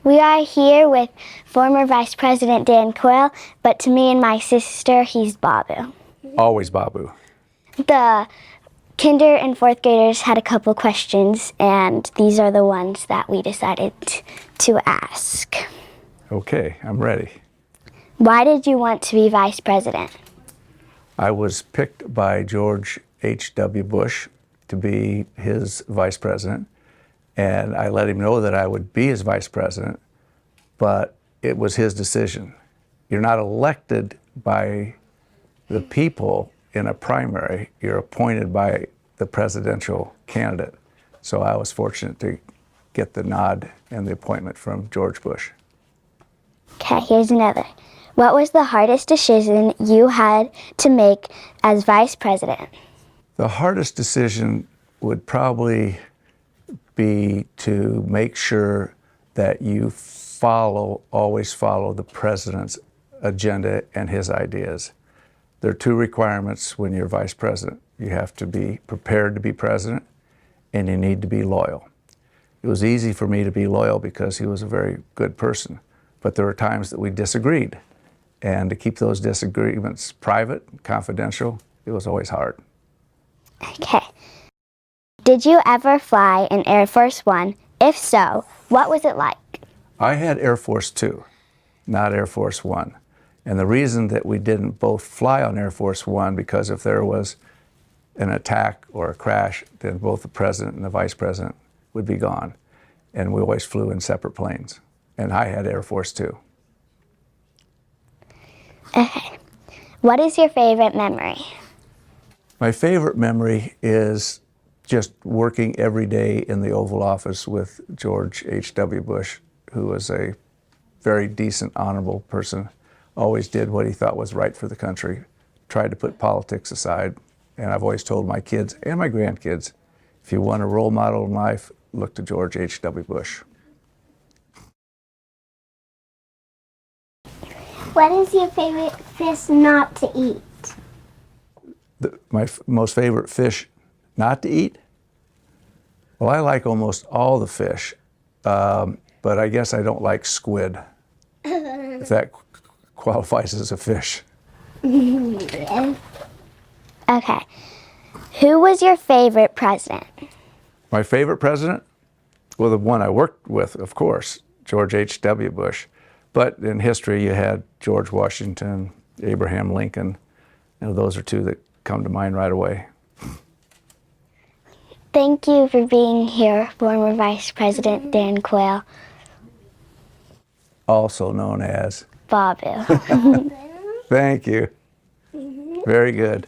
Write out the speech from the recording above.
We are here with former Vice President Dan Quayle, but to me and my sister, he's Baboo. Always Baboo. The kinder and fourth graders had a couple questions, and these are the ones that we decided to ask. Okay, I'm ready. Why did you want to be Vice President? I was picked by George H.W. Bush to be his Vice President, and I let him know that I would be his Vice President, but it was his decision. You're not elected by the people in a primary, you're appointed by the presidential candidate. So I was fortunate to get the nod and the appointment from George Bush. Okay, here's another. What was the hardest decision you had to make as Vice President? The hardest decision would probably be to make sure that you always follow the president's agenda and his ideas. There are two requirements when you're vice president. You have to be prepared to be president, and you need to be loyal. It was easy for me to be loyal because he was a very good person, but there were times that we disagreed. And to keep those disagreements private, confidential, it was always hard. Okay. Did you ever fly in Air Force One? If so, what was it like? I had Air Force Two, not Air Force One. And the reason that we didn't both fly on Air Force One, because if there was an attack or a crash, then both the president and the vice president would be gone. And we always flew in separate planes. And I had Air Force Two. Okay. What is your favorite memory? My favorite memory is just working every day in the Oval Office with George H.W. Bush, who was a very decent, honorable person, always did what he thought was right for the country, tried to put politics aside. And I've always told my kids and my grandkids, if you want a role model in life, look to George H.W. Bush. What is your favorite fish not to eat? My most favorite fish not to eat? Well, I like almost all the fish, but I guess I don't like squid, if that qualifies as a fish. Okay. Who was your favorite president? My favorite president? Well, the one I worked with, of course, George H.W. Bush. But in history, you had George Washington, Abraham Lincoln. You know, those are two that come to mind right away. Thank you for being here, former Vice President Dan Quayle. Also known as Baboo. Thank you. Very good.